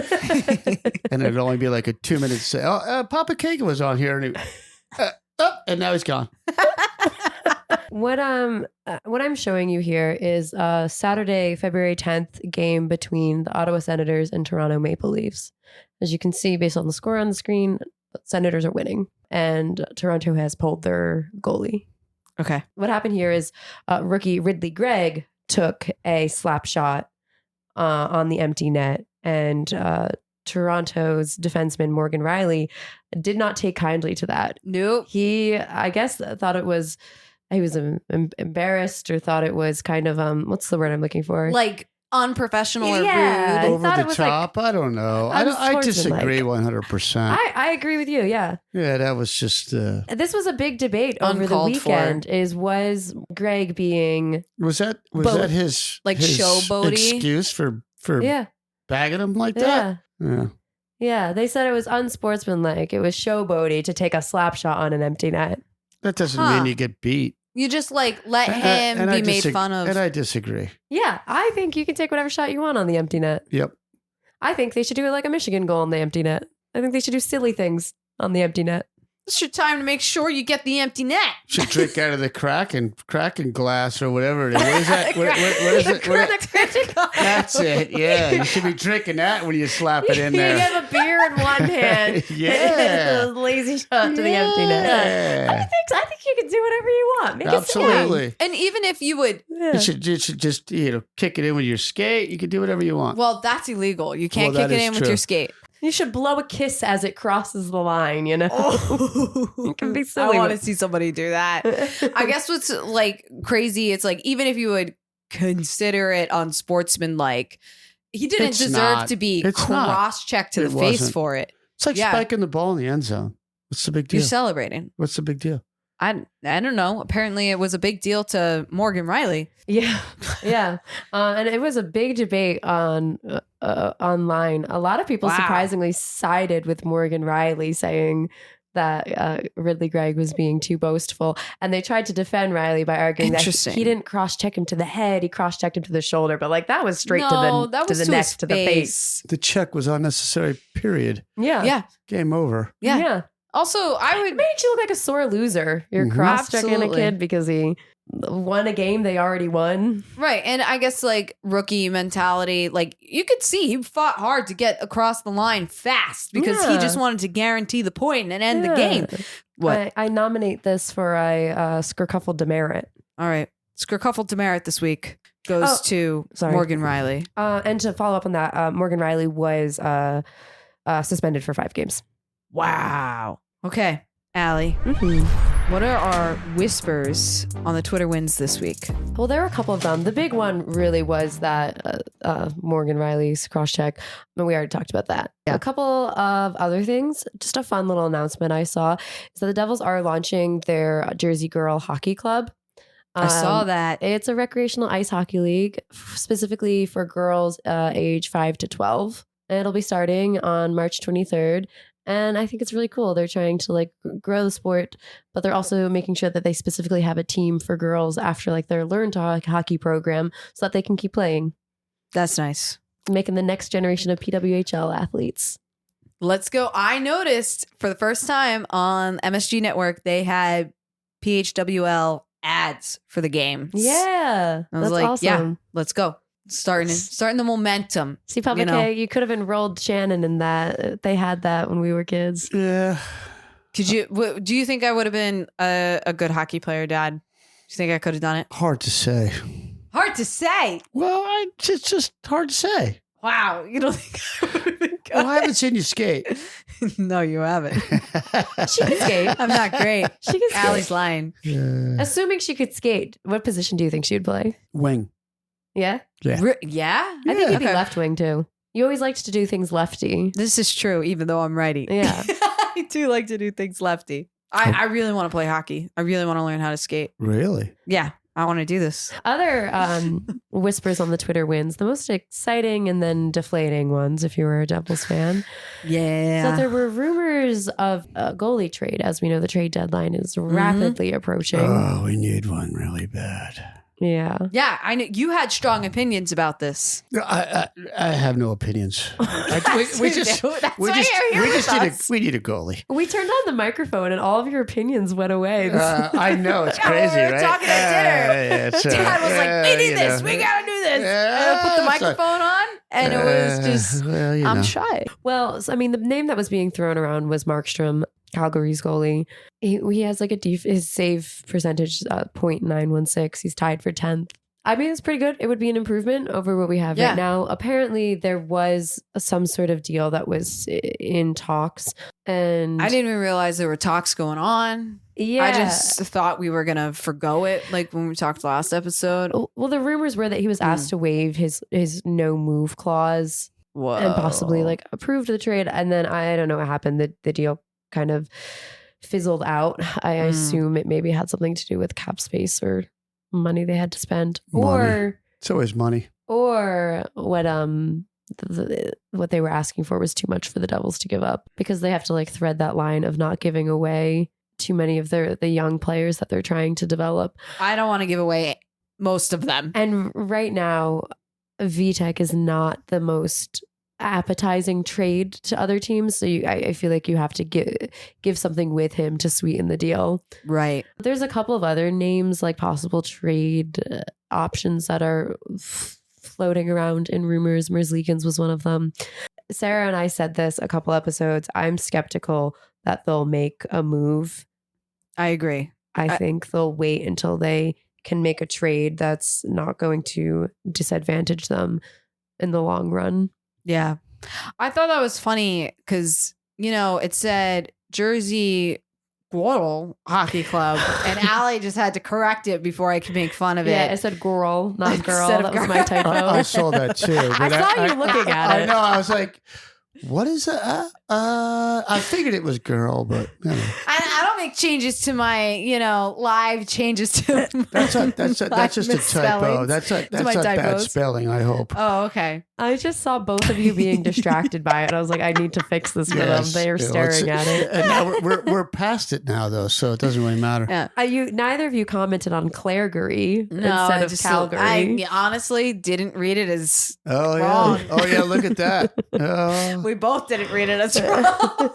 and it'd only be like a 2-minute say. Papa Kagan was on here, and now he's gone. What I'm showing you here is Saturday, February 10th game between the Ottawa Senators and Toronto Maple Leafs. As you can see, based on the score on the screen, the Senators are winning, and Toronto has pulled their goalie. Okay. What happened here is rookie Ridley Gregg took a slap shot on the empty net, and Toronto's defenseman Morgan Riley did not take kindly to that. Nope. He, I guess, thought he was embarrassed, or thought it was kind of what's the word I'm looking for? Like unprofessional or Yeah. rude. Over the top. I don't know. I disagree 100%. I agree with you. Yeah. Yeah, that was just. This was a big debate over the Uncalled weekend. Was Greg being Was that his like his showboaty excuse for bagging him like Yeah. that? Yeah. Yeah, they said it was unsportsmanlike. It was showboaty to take a slap shot on an empty net. That doesn't mean you get beat. You just like let him be made fun of. And I disagree. Yeah, I think you can take whatever shot you want on the empty net. Yep. I think they should do it like a Michigan goal on the empty net. I think they should do silly things on the empty net. It's your time to make sure you get the empty net. Should drink out of the Kraken glass or whatever it is. What is that? What is it? That's it. Yeah, you should be drinking that when you slap it in there. You have a beer in one hand. Yeah. A lazy shot to the empty net. I think you can do whatever you want. Make Absolutely. It And even if you would, You should just kick it in with your skate. You can do whatever you want. well, that's illegal. You can't Well, kick that it is in with true. your skate. You should blow a kiss as it crosses the line, you know? It can be I silly. want to see somebody do that. I guess what's like crazy, it's like even if you would consider it unsportsmanlike, he didn't It's deserve not. to be It's not. cross-checked to It the face wasn't. for it. It's like Yeah. spiking the ball in the end zone. What's the big deal? You're celebrating. What's the big deal? I don't know. Apparently, it was a big deal to Morgan Riley. Yeah, yeah, and it was a big debate on online. A lot of people surprisingly sided with Morgan Riley, saying that Ridley Gregg was being too boastful, and they tried to defend Riley by arguing that he didn't cross-check him to the head; he cross-checked him to the shoulder. But like that was straight to the neck, to the face. The check was unnecessary. Period. Yeah. Game over. Yeah. Also, it made you look like a sore loser. You're cross-checking a kid because he won a game they already won. Right. And I guess like rookie mentality, like you could see he fought hard to get across the line fast because he just wanted to guarantee the point and end the game. What? I nominate this for a Skircuffle demerit. All right. Skircuffle demerit this week goes to Morgan Riley. And to follow up on that, Morgan Riley was suspended for 5 games. Wow. Okay, Allie. What are our whispers on the Twitter wins this week? Well, there were a couple of them. The big one really was that Morgan Riley's cross-check. And we already talked about that. Yeah. A couple of other things. Just a fun little announcement I saw is that the Devils are launching their Jersey Girl Hockey Club. I saw that. It's a recreational ice hockey league specifically for girls age 5 to 12. And it'll be starting on March 23rd. And I think it's really cool. They're trying to like grow the sport, but they're also making sure that they specifically have a team for girls after like their Learn to Hockey program so that they can keep playing. That's nice. Making the next generation of PWHL athletes. Let's go. I noticed for the first time on MSG Network, they had PHWL ads for the games. Yeah. I was that's awesome. Yeah, let's go. Starting the momentum. See, Public you could have enrolled Shannon in that. They had that when we were kids. Yeah. Could you? Do you think I would have been a good hockey player, Dad? Do you think I could have done it? Hard to say. Hard to say. Well, it's just hard to say. Wow, you don't think I would have been good? Well, I haven't seen you skate. No, you haven't. She can skate. I'm not great. She can skate. Allie's lying. Yeah. Assuming she could skate, what position do you think she would play? Wing. Yeah? Yeah? I think you'd be left wing too. You always liked to do things lefty. This is true, even though I'm righty. Yeah. I do like to do things lefty. I really want to play hockey. I really want to learn how to skate. Really? Yeah, I want to do this. Other whispers on the Twitter wins, the most exciting and then deflating ones, if you were a Devils fan. Yeah. So there were rumors of a goalie trade. As we know, the trade deadline is rapidly approaching. Oh, we need one really bad. Yeah. Yeah, I know you had strong opinions about this. I have no opinions. we just need a goalie. We turned on the microphone and all of your opinions went away. I know, it's crazy, we were right? talking at dinner. Dad was like, we need this. We got to do this. And I put the microphone on and it was just, I'm shy. Well, I mean, the name that was being thrown around was Markstrom, Calgary's goalie. He has like his save percentage, 0.916. He's tied for 10th. I mean, it's pretty good. It would be an improvement over what we have right now. Apparently, there was some sort of deal that was in talks. And I didn't even realize there were talks going on. Yeah. I just thought we were going to forgo it, like when we talked last episode. Well, the rumors were that he was asked to waive his no move clause. Whoa. And possibly like approved the trade. And then I don't know what happened. The deal kind of fizzled out. I assume it maybe had something to do with cap space or money they had to spend, or it's always money, or what what they were asking for was too much for the Devils to give up, because they have to like thread that line of not giving away too many of the young players that they're trying to develop. I don't want to give away most of them. And right now, VTech is not the most appetizing trade to other teams, so I feel like you have to give something with him to sweeten the deal. Right. There's a couple of other names like possible trade options that are floating around in rumors. Merzlikins was one of them. Sarah and I said this a couple episodes. I'm skeptical that they'll make a move. I agree. I think they'll wait until they can make a trade that's not going to disadvantage them in the long run. Yeah. I thought that was funny because, it said Jersey Girl Hockey Club and Allie just had to correct it before I could make fun of it. Yeah, I said girl, not girl. Instead of that girl. was my typo. I saw that too. I saw you looking at it. I know. I was like, What is that? I figured it was girl, but I don't make changes to my, live changes to that's just a typo. That's not bad spelling, I hope. Oh, okay. I just saw both of you being distracted by it. I was like, I need to fix this for them. They are staring at it. And now we're past it now, though, so it doesn't really matter. Yeah. Neither of you commented on Clairgery instead of Calgary. I honestly didn't read it as wrong. Yeah. Oh yeah, look at that. We both didn't read it as wrong.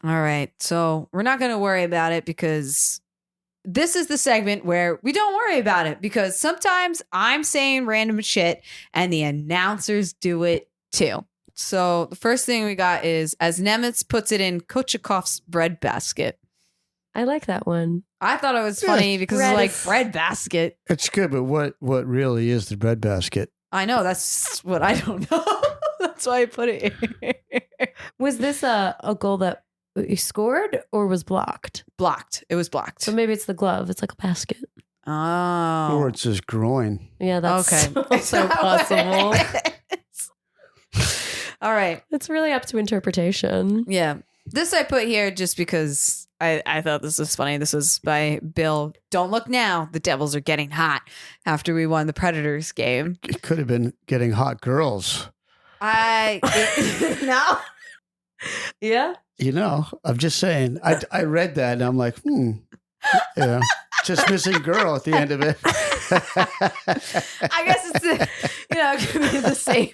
All right, so we're not going to worry about it because this is the segment where we don't worry about it because sometimes I'm saying random shit and the announcers do it too. So the first thing we got is, as Nemitz puts it in Kochakov's bread basket. I like that one. I thought it was funny because it's like bread basket. It's good, but what really is the bread basket? I know, that's what I don't know. That's why I put it here. Was this a goal that you scored or was blocked? Blocked. It was blocked. So maybe it's the glove. It's like a basket. Oh. Or it's his groin. Yeah, that's okay. also possible. All right. It's really up to interpretation. Yeah. This I put here just because I thought this was funny. This was by Bill. Don't look now. The Devils are getting hot after we won the Predators game. It could have been getting hot girls. No. Yeah. I'm just saying. I read that and I'm like, just missing girl at the end of it. I guess it's it could be the same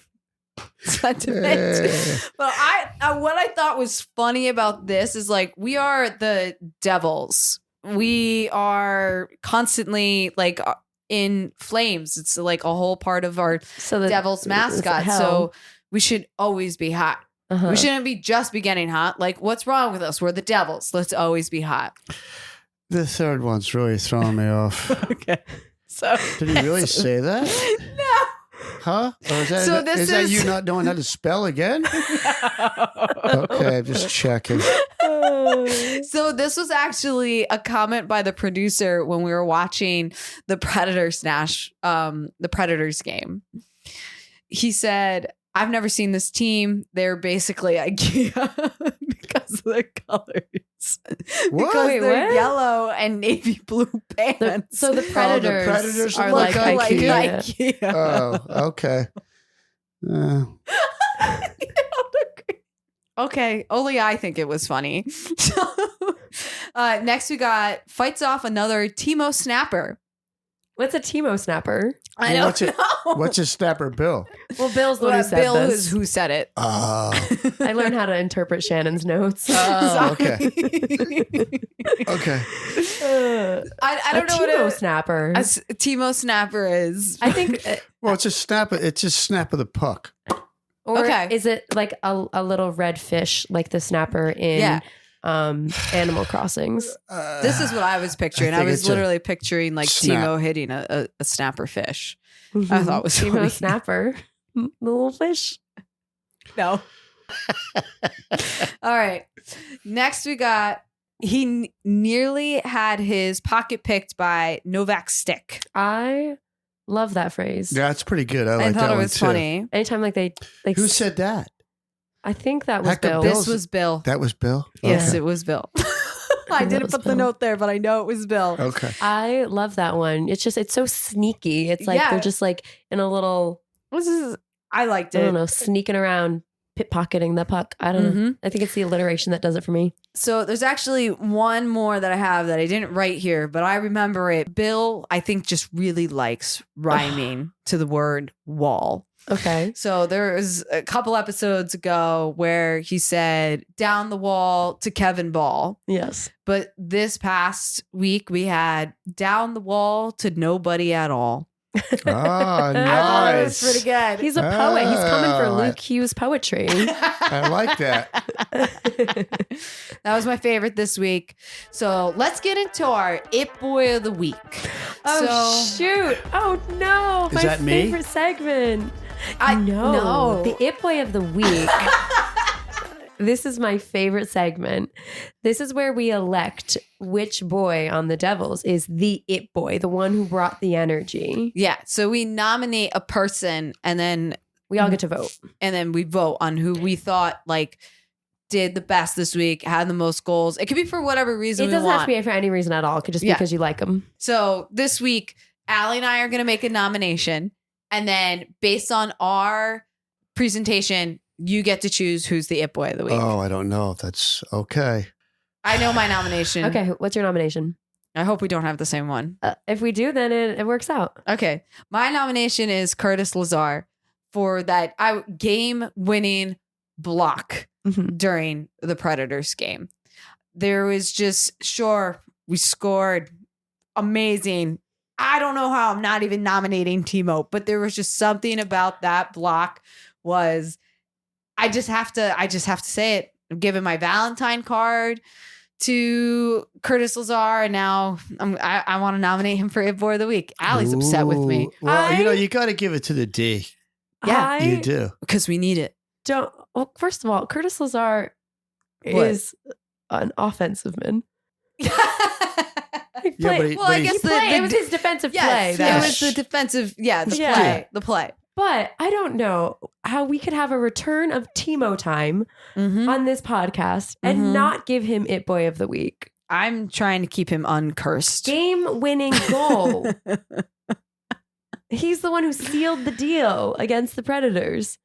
sentiment. But what I thought was funny about this is like, we are the Devils. We are constantly like in flames. It's like a whole part of our Devils mascot. So we should always be hot. Uh-huh. We shouldn't be getting hot. Like, what's wrong with us? We're the Devils. Let's always be hot. The third one's really throwing me off. Okay. So did he really say that? No. Huh? Or is that you not knowing how to spell again? Okay, I'm just checking. So this was actually a comment by the producer when we were watching the Predators game. He said, I've never seen this team. They're basically IKEA because of their colors. What? Because Wait, they're what? yellow and navy blue pants. So the Predators are like IKEA. IKEA. Oh, okay. Okay, only I think it was funny. Next we got fights off another Timo snapper. What's a Timo snapper? I don't know. What's a snapper, Bill? Well, Bill's the one who said Bill this. is who said it. I learned how to interpret Shannon's notes. Okay. Okay. I don't know Timo what snapper. a Timo snapper is. I think. Well, it's a snap. It's a snap of the puck. Or okay. Is it like a little red fish, like the snapper in Animal Crossings? This is what I was picturing. I was literally picturing like snap. Timo hitting a snapper fish. I thought it was Timo funny. snapper, the little fish. No. All right. Next we got, he nearly had his pocket picked by Novak Stick. I love that phrase. Yeah, it's pretty good. I like that thought it one was too. funny. Anytime like they Who said that? I think that was Hector Bill. Bill's- This was Bill. That was Bill? Yes, Okay. it was Bill. I That didn't was put the Bill. note there, but I know it was Bill. Okay. I love that one. It's so sneaky. It's like they're just like in a little, I liked I it. don't know, sneaking around, pocketing the puck. I don't know. I think it's the alliteration that does it for me. So there's actually one more that I have that I didn't write here, but I remember it. Bill, I think, just really likes rhyming to the word wall. Okay. So there was a couple episodes ago where he said down the wall to Kevin Ball. Yes. But this past week we had down the wall to nobody at all. Ah, I thought it was nice. pretty good. He's a poet. He's coming for Oh, Luke Hughes poetry. I like that. That was my favorite this week. So let's get into our It Boy of the Week. Shoot. Oh, no. Is My that me? favorite segment. No. No. The It Boy of the Week. This is my favorite segment. This is where we elect which boy on the Devils is the It Boy, the one who brought the energy. Yeah. So we nominate a person and then We all get to vote. And then we vote on who we thought like did the best this week, had the most goals. It could be for whatever reason It doesn't have to be for any reason at all. It could just be because you like them. So this week, Allie and I are going to make a nomination. And then based on our presentation, you get to choose who's the It Boy of the week. Oh, I don't know if that's okay. I know my nomination. Okay, what's your nomination? I hope we don't have the same one. If we do, then it works out. Okay. My nomination is Curtis Lazar for that game-winning block during the Predators game. There was just, we scored. Amazing. I don't know how I'm not even nominating Timo, but there was just something about that block I just have to say it. I'm giving my Valentine card to Curtis Lazar, and now I want to nominate him for It Boy of the Week. Allie's upset with me. Well, you got to give it to the D. Yeah, you do. Because we need it. Well, first of all, Curtis Lazar is an offensive man. I guess it was his defensive play. It was the defensive, the play. But I don't know how we could have a return of Timo time on this podcast and not give him It Boy of the Week. I'm trying to keep him uncursed. Game-winning goal. He's the one who sealed the deal against the Predators.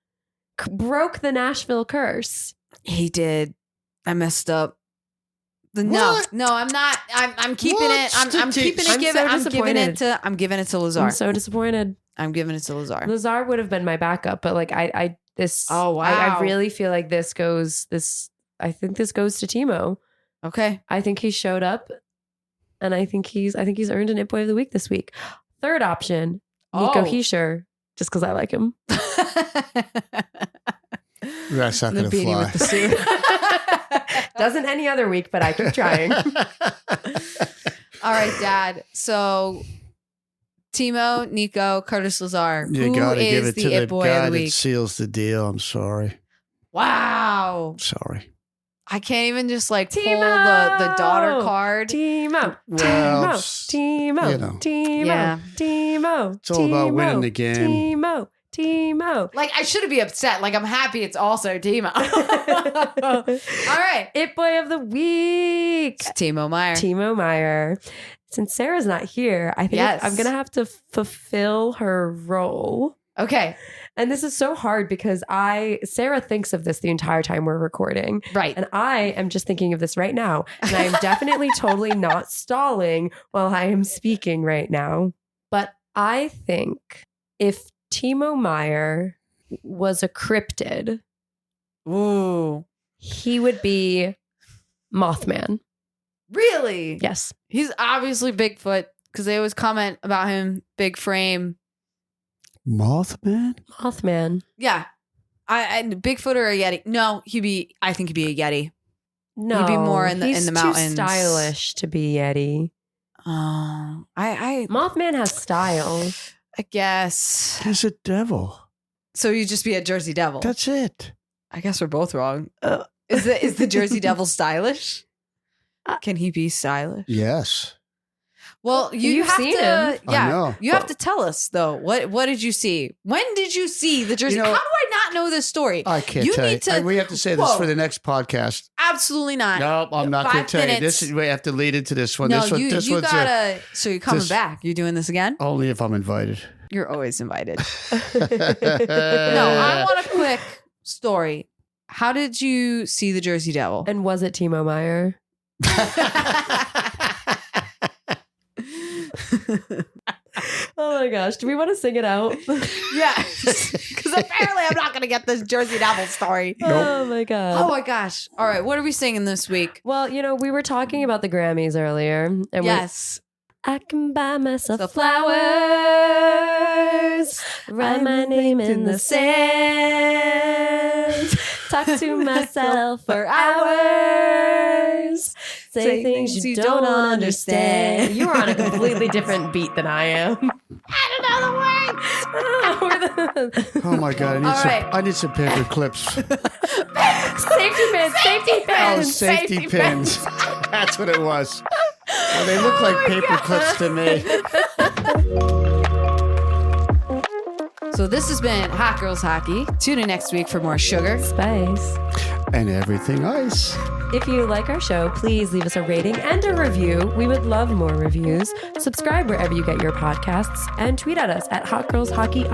Broke the Nashville curse. He did. I messed up. No, I'm not. I'm keeping it. I'm keeping it. I'm giving it to Lazar. I'm so disappointed. I'm giving it to Lazar. Lazar would have been my backup, but like Oh wow! I really feel like I think this goes to Timo. Okay. I think he showed up, and I think he's earned an It Boy of the Week this week. Third option, Nico Hischier, just because I like him. That's not going to fly. With the suit. Doesn't any other week, but I keep trying. All right, Dad. So Timo, Nico, Curtis Lazar. You got to give it to the Boy guy of the that week? seals the deal. I'm sorry. Wow. Sorry. I can't even just pull Timo! the daughter card. Timo. Well, Timo. you know. Timo. Yeah. Timo. It's all about winning the game. Timo. I shouldn't be upset. I'm happy it's also Timo. All right. It Boy of the Week. It's Timo Meyer. Timo Meyer. Since Sarah's not here, I think I'm going to have to fulfill her role. Okay. And this is so hard because Sarah thinks of this the entire time we're recording. Right. And I am just thinking of this right now. And I am definitely totally not stalling while I am speaking right now. But I think if Timo Meyer was a cryptid, ooh, he would be Mothman. Really? Yes. He's obviously Bigfoot because they always comment about him, big frame. Mothman? Yeah. I Bigfoot or a Yeti. No, I think he'd be a Yeti. No. He'd be more in the mountains. He's too stylish to be Yeti. Oh, Mothman has style. I guess. He's a devil. So you'd just be a Jersey Devil. That's it. I guess we're both wrong. Is the Jersey Devil stylish? Can he be stylish? Yes. Well, You've have seen to. him. Yeah, I know. You have to tell us though. What did you see? When did you see the Jersey? How do I not know this story? I can't You tell need you. to- We have to say this for the next podcast. Absolutely not. Nope, I'm not going 5 to tell you. minutes. We have to lead into this one. No, this one, you this one's gotta. So you're coming back. You're doing this again? only if I'm invited. You're always invited. No, I want a quick story. How did you see the Jersey Devil? And was it Timo Meyer? Oh my gosh. Do we want to sing it out? Yeah. Because apparently I'm not going to get this Jersey Devil story. Oh my God. Oh my gosh. All right. What are we singing this week? Well, we were talking about the Grammys earlier. And Yes. I can buy myself So flowers, write my name in the sand, talk to myself for hours, say things you don't understand. You are on a completely different beat than I am. I don't know the words. Oh my God. I need some paper clips. Safety pins, safety pins. Oh, safety pins. That's what it was. Well, they look like paper clips to me. So So this has been Hot Girls Hockey. Tune in next week for more sugar, spice, and everything ice. If you like our show, please leave us a rating and a review. We would love more reviews. Subscribe wherever you get your podcasts and tweet at us at hotgirlshockey_.